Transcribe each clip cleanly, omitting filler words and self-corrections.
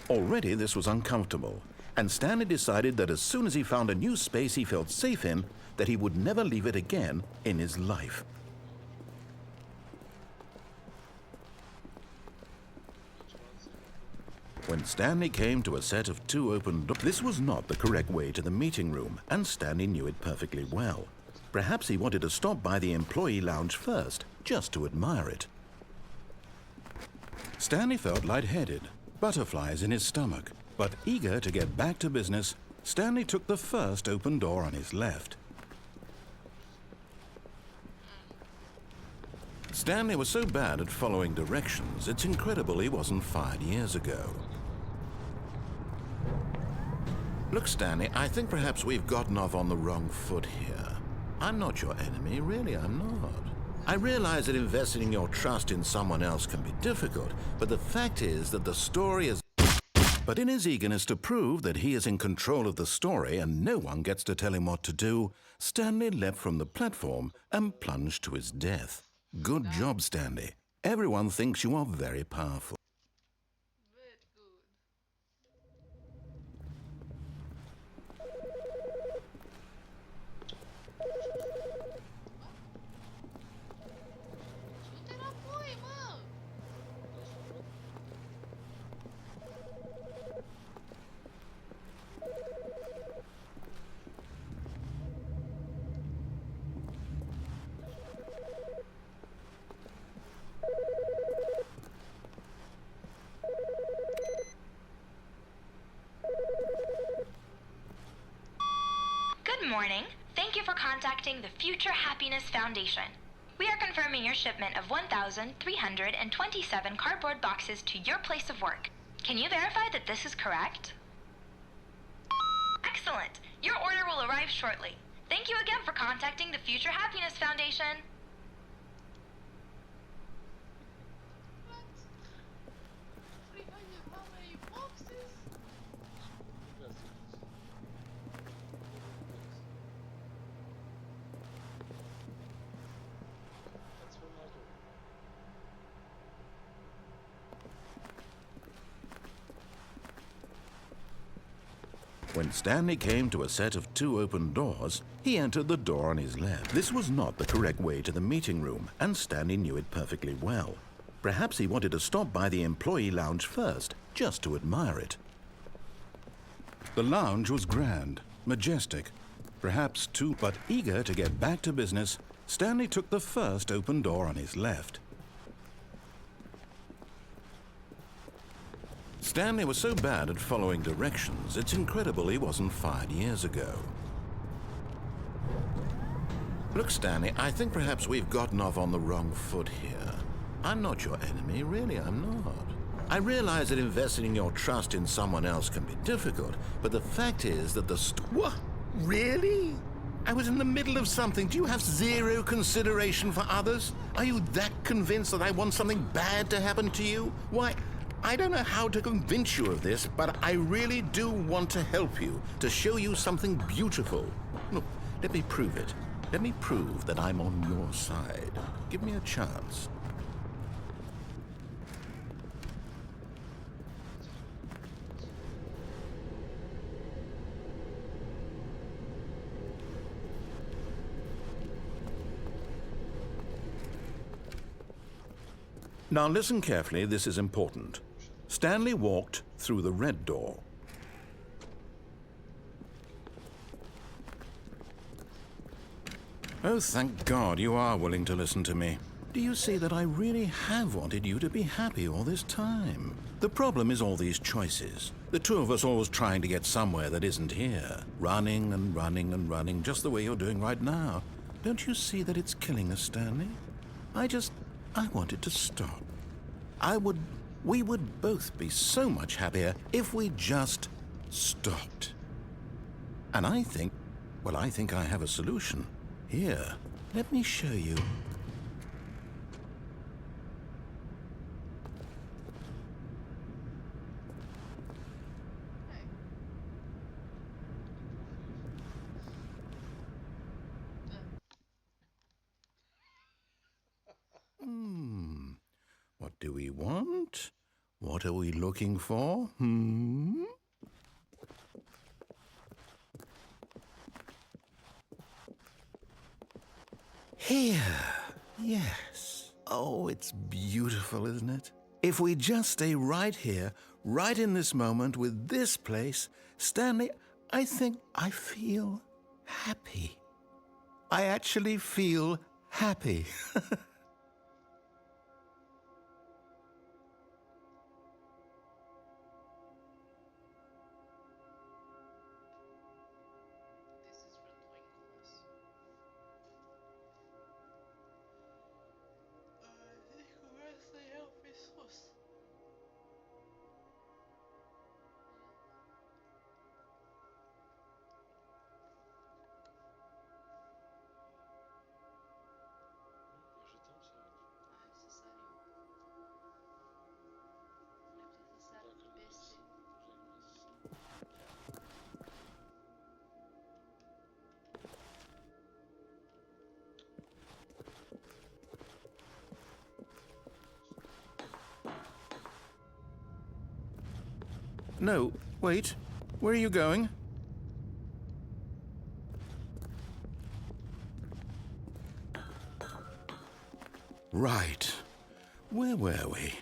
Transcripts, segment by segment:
Already this was uncomfortable, and Stanley decided that as soon as he found a new space he felt safe in, that he would never leave it again in his life. When Stanley came to a set of 2 open doors, this was not the correct way to the meeting room, and Stanley knew it perfectly well. Perhaps he wanted to stop by the employee lounge first, just to admire it. Stanley felt lightheaded, butterflies in his stomach, but eager to get back to business, Stanley took the first open door on his left. Stanley was so bad at following directions, it's incredible he wasn't fired years ago. Look, Stanley, I think perhaps we've gotten off on the wrong foot here. I'm not your enemy, really, I'm not. I realize that investing your trust in someone else can be difficult, but the fact is that the story is... But in his eagerness to prove that he is in control of the story and no one gets to tell him what to do, Stanley leapt from the platform and plunged to his death. Good job, Stanley. Everyone thinks you are very powerful. Good morning. Thank you for contacting the Future Happiness Foundation. We are confirming your shipment of 1,327 cardboard boxes to your place of work. Can you verify that this is correct? Excellent. Your order will arrive shortly. Thank you again for contacting the Future Happiness Foundation. When Stanley came to a set of 2 open doors, he entered the door on his left. This was not the correct way to the meeting room, and Stanley knew it perfectly well. Perhaps he wanted to stop by the employee lounge first, just to admire it. The lounge was grand, majestic, perhaps too, but eager to get back to business, Stanley took the first open door on his left. Stanley was so bad at following directions, it's incredible he wasn't fired years ago. Look, Stanley, I think perhaps we've gotten off on the wrong foot here. I'm not your enemy, really, I'm not. I realize that investing your trust in someone else can be difficult, but the fact is that the What? Really? I was in the middle of something. Do you have zero consideration for others? Are you that convinced that I want something bad to happen to you? Why, I don't know how to convince you of this, but I really do want to help you, to show you something beautiful. Look, let me prove it. Let me prove that I'm on your side. Give me a chance. Now listen carefully, this is important. Stanley walked through the red door. Oh, thank God you are willing to listen to me. Do you see that I really have wanted you to be happy all this time? The problem is all these choices. The 2 of us always trying to get somewhere that isn't here. Running and running and running, just the way you're doing right now. Don't you see that it's killing us, Stanley? I wanted to stop. We would both be so much happier if we just stopped. And I think I have a solution. Here, let me show you. What do we want? What are we looking for? Here. Yes. Oh, it's beautiful, isn't it? If we just stay right here, right in this moment with this place, Stanley, I think I feel happy. I actually feel happy. This is ridiculous. Where's the office was? Ai, să sărim. Ne putem să sar peste. No, wait. Where are you going? Right. Where were we?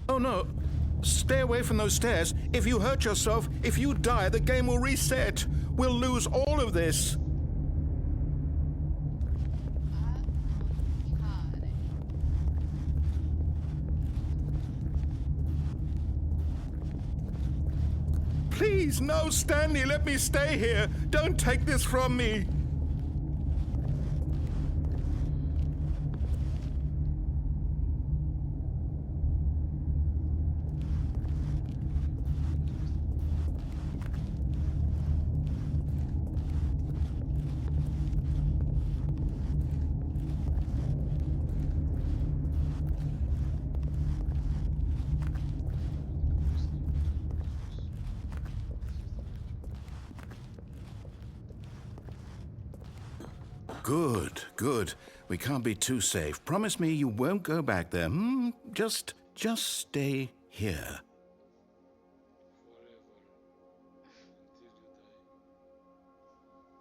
Oh no! Stay away from those stairs. If you hurt yourself, if you die, the game will reset. We'll lose all of this. Please, no, Stanley, let me stay here. Don't take this from me. Good, good. We can't be too safe. Promise me you won't go back there. Just stay here.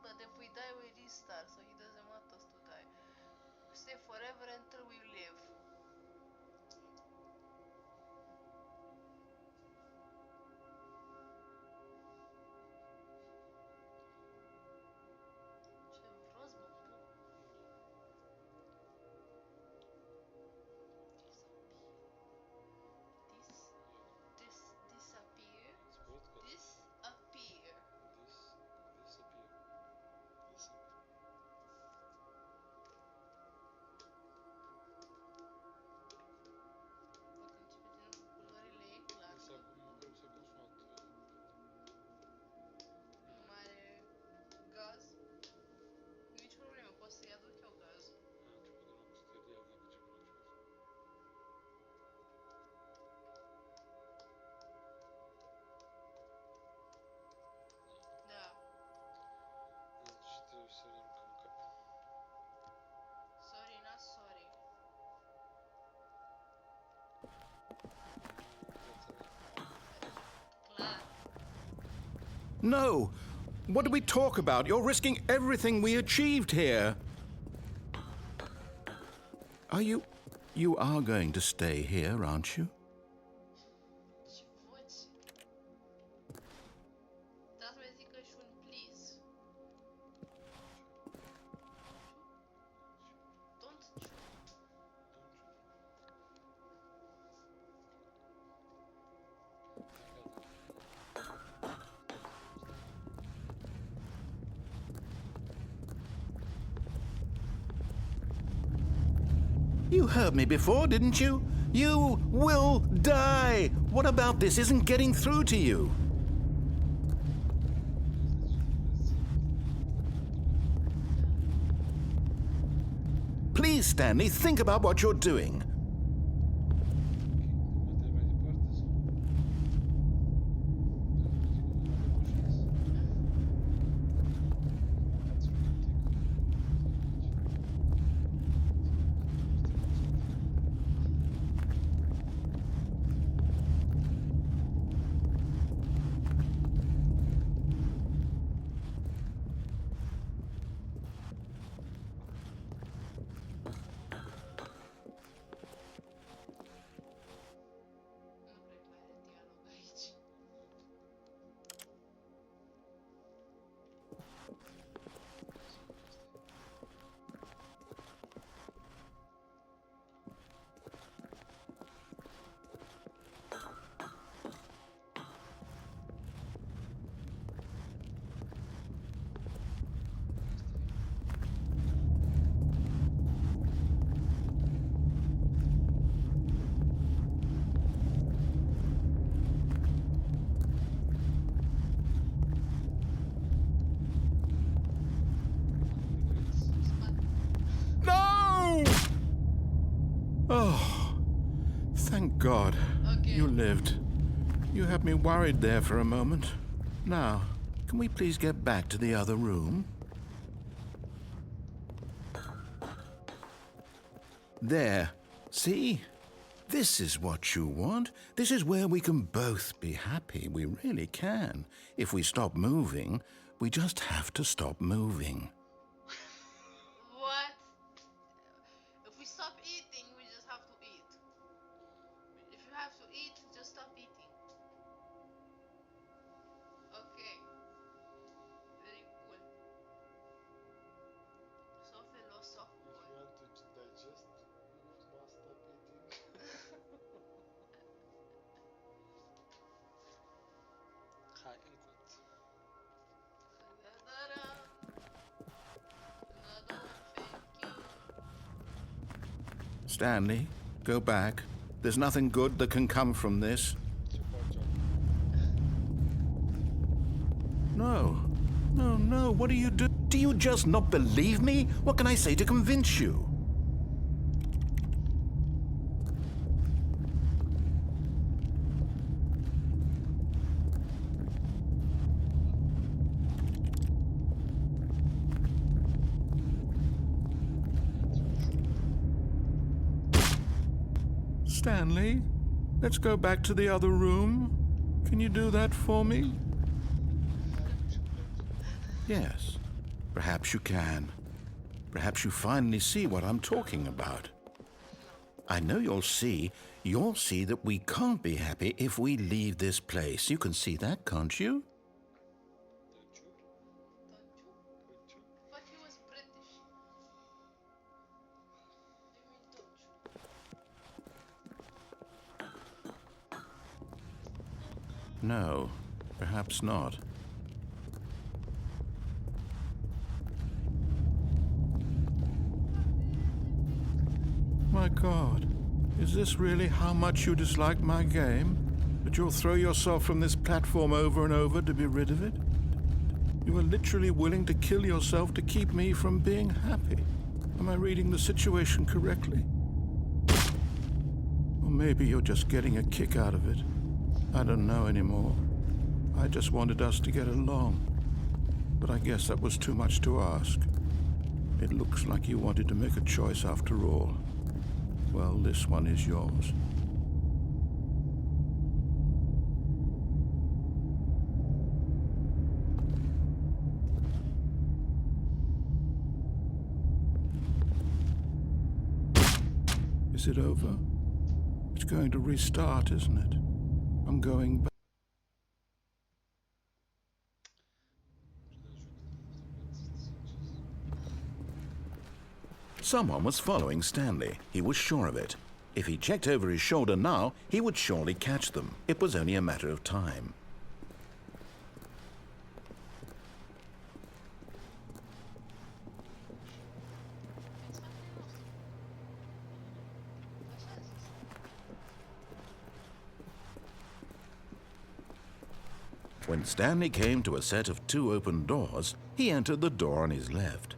But if we die, we restart, so he doesn't want us to die. We stay forever until we live. Ce vroz, mă, bu. Disappear. Disappear. Poate începe din nou cu culorile, e clar. Nu mai are gaz. Nici problemă, pot să-i aduc eu gaz. Da. Sorry, not sorry. Clar. No! What did we talk about? You're risking everything we achieved here. You are going to stay here, aren't you? Ce voci. Da să mai zică și un please. Don't shoot. You heard me before, didn't you? You will die! What about this isn't getting through to you? Please, Stanley, think about what you're doing. Oh, thank God. Okay. You lived. You had me worried there for a moment. Now, can we please get back to the other room? There. See? This is what you want. This is where we can both be happy. We really can. If we stop moving, we just have to stop moving. What? If we stop eating, we just have to eat. If you have to eat, just stop eating. Okay. Very cool. So philosophical. If you want to digest, you must stop eating. Hi, input. Another one, thank you. Stanley, go back. There's nothing good that can come from this. Super job. No. No, no. What do you do? Do you just not believe me? What can I say to convince you? Stanley, let's go back to the other room. Can you do that for me? Yes, perhaps you can. Perhaps you finally see what I'm talking about. I know you'll see that we can't be happy if we leave this place. You can see that, can't you? Don't you? Don't you? But he was British. You mean don't you? No, perhaps not. My God, is this really how much you dislike my game? That you'll throw yourself from this platform over and over to be rid of it? You are literally willing to kill yourself to keep me from being happy. Am I reading the situation correctly? Or maybe you're just getting a kick out of it. I don't know anymore. I just wanted us to get along. But I guess that was too much to ask. It looks like you wanted to make a choice after all. Well, this one is yours. Is it over? It's going to restart, isn't it? I'm going back. Someone was following Stanley. He was sure of it. If he checked over his shoulder now, he would surely catch them. It was only a matter of time. When Stanley came to a set of 2 open doors, he entered the door on his left.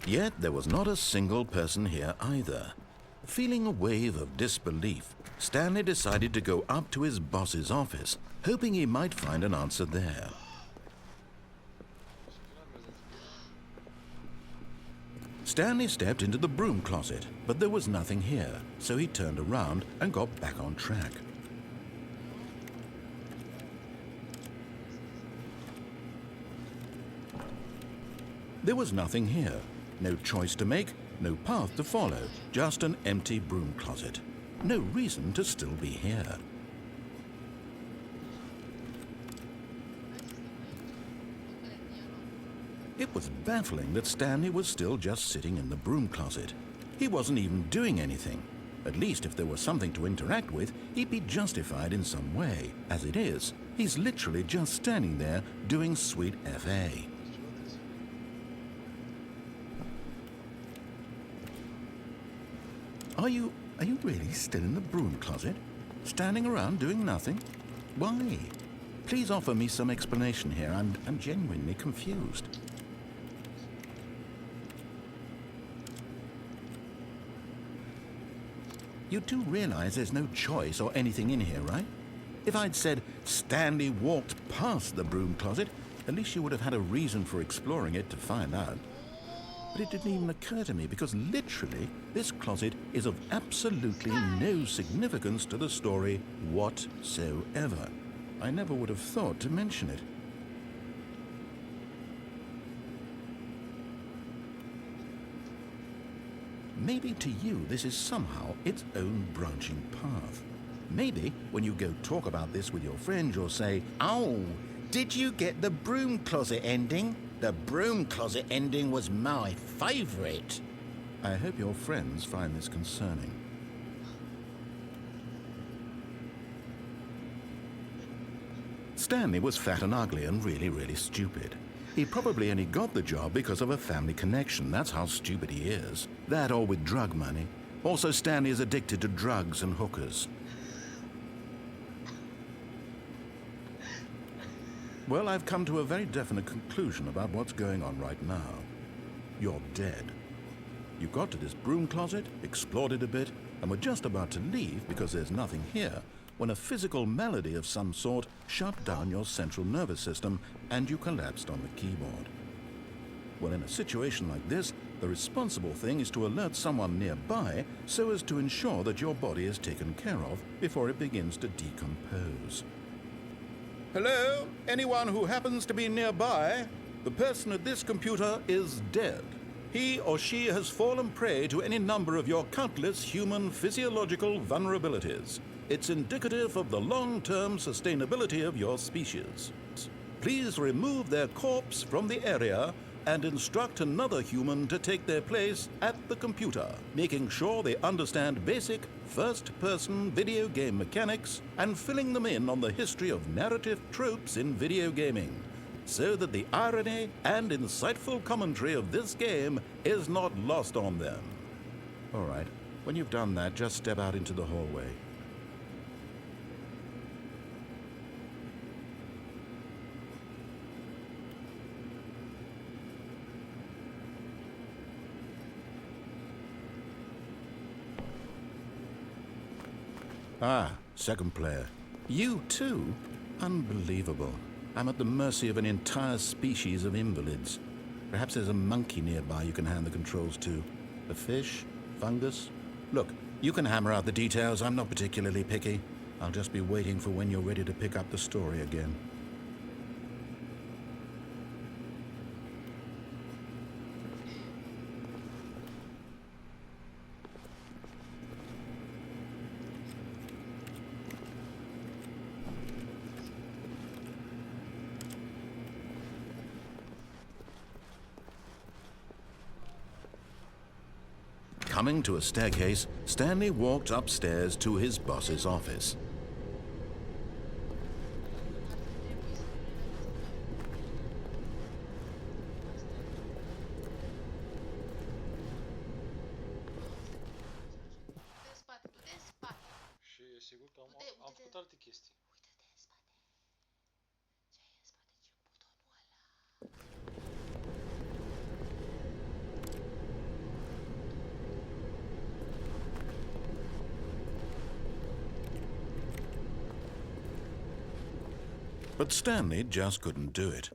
Yet there was not a single person here either. Feeling a wave of disbelief, Stanley decided to go up to his boss's office, hoping he might find an answer there. Stanley stepped into the broom closet, but there was nothing here, so he turned around and got back on track. There was nothing here. No choice to make, no path to follow, just an empty broom closet. No reason to still be here. It was baffling that Stanley was still just sitting in the broom closet. He wasn't even doing anything. At least if there was something to interact with, he'd be justified in some way. As it is, he's literally just standing there doing sweet FA. Are you really still in the broom closet? Standing around doing nothing? Why? Please offer me some explanation here. I'm genuinely confused. You do realize there's no choice or anything in here, right? If I'd said Stanley walked past the broom closet, at least you would have had a reason for exploring it to find out. But it didn't even occur to me because literally this closet is of absolutely no significance to the story whatsoever. I never would have thought to mention it. Maybe to you this is somehow its own branching path. Maybe when you go talk about this with your friend, you'll say, "Oh, did you get the broom closet ending? The broom closet ending was my favorite." I hope your friends find this concerning. Stanley was fat and ugly and really, really stupid. He probably only got the job because of a family connection. That's how stupid he is. That or with drug money. Also, Stanley is addicted to drugs and hookers. Well, I've come to a very definite conclusion about what's going on right now. You're dead. You got to this broom closet, explored it a bit, and were just about to leave because there's nothing here, when a physical malady of some sort shut down your central nervous system and you collapsed on the keyboard. Well, in a situation like this, the responsible thing is to alert someone nearby so as to ensure that your body is taken care of before it begins to decompose. Hello? Anyone who happens to be nearby? The person at this computer is dead. He or she has fallen prey to any number of your countless human physiological vulnerabilities. It's indicative of the long-term sustainability of your species. Please remove their corpse from the area and instruct another human to take their place at the computer, making sure they understand basic first-person video game mechanics and filling them in on the history of narrative tropes in video gaming, so that the irony and insightful commentary of this game is not lost on them. All right, when you've done that, just step out into the hallway. Ah, second player. You too? Unbelievable. I'm at the mercy of an entire species of invalids. Perhaps there's a monkey nearby you can hand the controls to. A fish? Fungus? Look, you can hammer out the details. I'm not particularly picky. I'll just be waiting for when you're ready to pick up the story again. Coming to a staircase, Stanley walked upstairs to his boss's office. Du-te în spate, du-te în spate. Și e sigur că am Du-te. făcut alte chestii. Uită-te în spate. Ce e în spate? Ce butonul ăla? But Stanley just couldn't do it.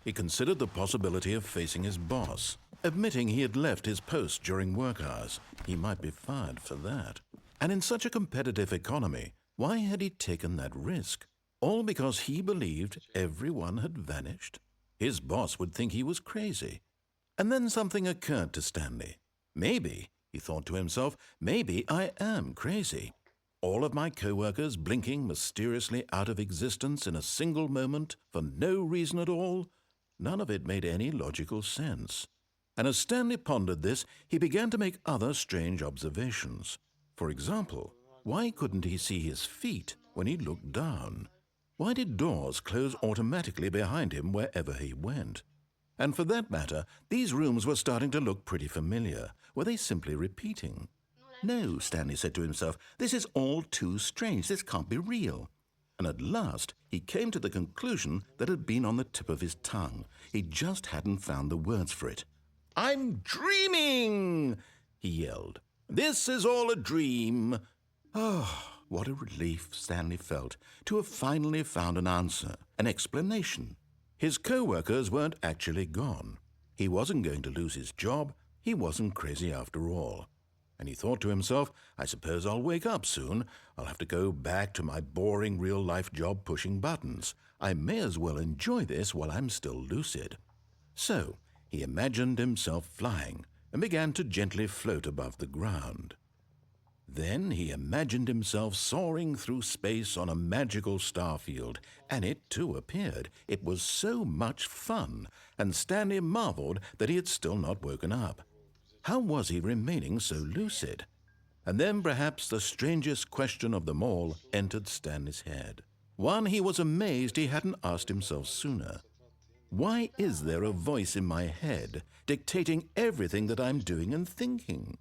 He considered the possibility of facing his boss, admitting he had left his post during work hours. He might be fired for that. And in such a competitive economy, why had he taken that risk? All because he believed everyone had vanished? His boss would think he was crazy. And then something occurred to Stanley. Maybe, he thought to himself, maybe I am crazy. All of my co-workers blinking mysteriously out of existence in a single moment for no reason at all? None of it made any logical sense. And as Stanley pondered this, he began to make other strange observations. For example, why couldn't he see his feet when he looked down? Why did doors close automatically behind him wherever he went? And for that matter, these rooms were starting to look pretty familiar. Were they simply repeating? No, Stanley said to himself, this is all too strange. This can't be real. And at last he came to the conclusion that had been on the tip of his tongue. He just hadn't found the words for it. "I'm dreaming!" he yelled. "This is all a dream." Oh, what a relief Stanley felt to have finally found an answer, an explanation. His co-workers weren't actually gone. He wasn't going to lose his job. He wasn't crazy after all. And he thought to himself, I suppose I'll wake up soon. I'll have to go back to my boring real-life job pushing buttons. I may as well enjoy this while I'm still lucid. So he imagined himself flying and began to gently float above the ground. Then he imagined himself soaring through space on a magical star field, and it too appeared. It was so much fun, and Stanley marveled that he had still not woken up. How was he remaining so lucid? And then perhaps the strangest question of them all entered Stanley's head. One he was amazed he hadn't asked himself sooner. Why is there a voice in my head dictating everything that I'm doing and thinking?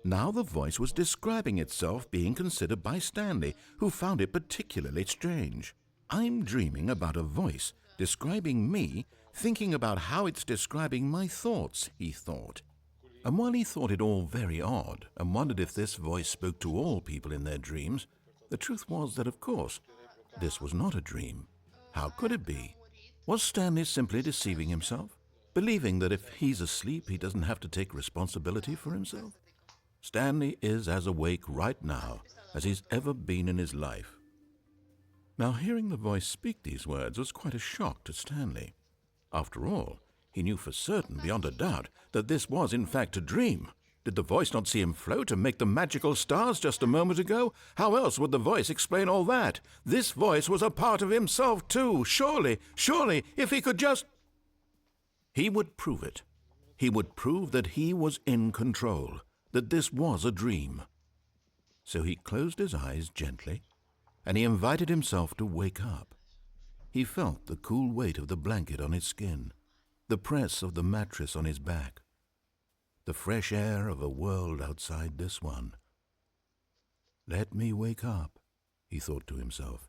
Now the voice was describing itself being considered by Stanley, who found it particularly strange. I'm dreaming about a voice describing me, thinking about how it's describing my thoughts, he thought. And while he thought it all very odd and wondered if this voice spoke to all people in their dreams, the truth was that, of course, this was not a dream. How could it be? Was Stanley simply deceiving himself, believing that if he's asleep, he doesn't have to take responsibility for himself? Stanley is as awake right now as he's ever been in his life. Now, hearing the voice speak these words was quite a shock to Stanley. After all, he knew for certain, beyond a doubt, that this was in fact a dream. Did the voice not see him float and make the magical stars just a moment ago? How else would the voice explain all that? This voice was a part of himself too. Surely, if he could just... He would prove it. He would prove that he was in control, that this was a dream. So he closed his eyes gently, and he invited himself to wake up. He felt the cool weight of the blanket on his skin, the press of the mattress on his back, the fresh air of a world outside this one. Let me wake up, he thought to himself.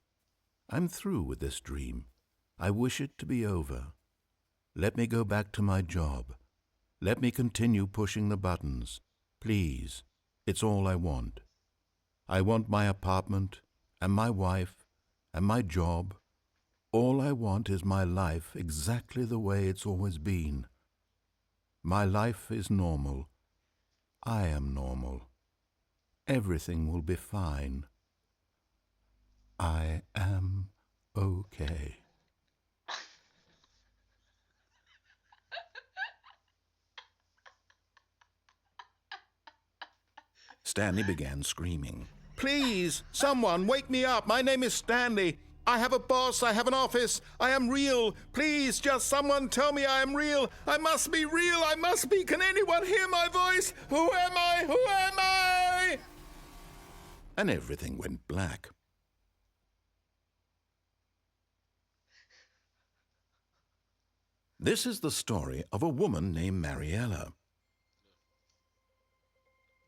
I'm through with this dream. I wish it to be over. Let me go back to my job. Let me continue pushing the buttons. Please, it's all I want. I want my apartment and my wife and my job. All I want is my life exactly the way it's always been. My life is normal. I am normal. Everything will be fine. I am okay. Stanley began screaming. Please, someone, wake me up. My name is Stanley. I have a boss. I have an office. I am real. Please, just someone tell me I am real. I must be real. I must be. Can anyone hear my voice? Who am I? Who am I? And everything went black. This is the story of a woman named Mariella.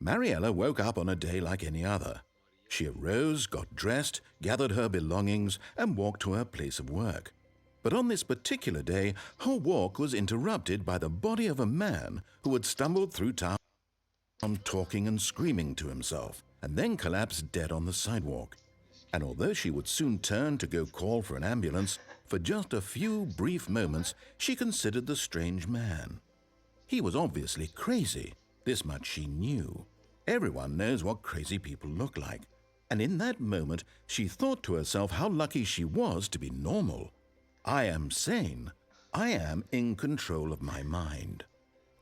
Mariella woke up on a day like any other. She arose, got dressed, gathered her belongings, and walked to her place of work. But on this particular day, her walk was interrupted by the body of a man who had stumbled through town talking and screaming to himself, and then collapsed dead on the sidewalk. And although she would soon turn to go call for an ambulance, for just a few brief moments she considered the strange man. He was obviously crazy. This much she knew. Everyone knows what crazy people look like. And in that moment, she thought to herself how lucky she was to be normal. I am sane. I am in control of my mind.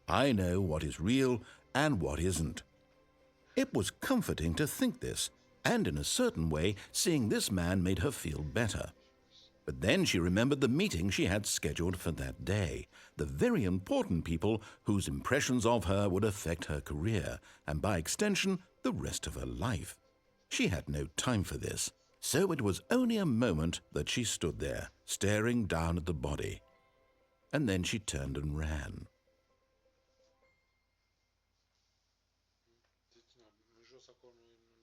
I know what is real and what isn't. It was comforting to think this, and in a certain way, seeing this man made her feel better. But then she remembered the meeting she had scheduled for that day, the very important people whose impressions of her would affect her career, and by extension, the rest of her life. She had no time for this, so it was only a moment that she stood there, staring down at the body. And then she turned and ran. jos acolo, nu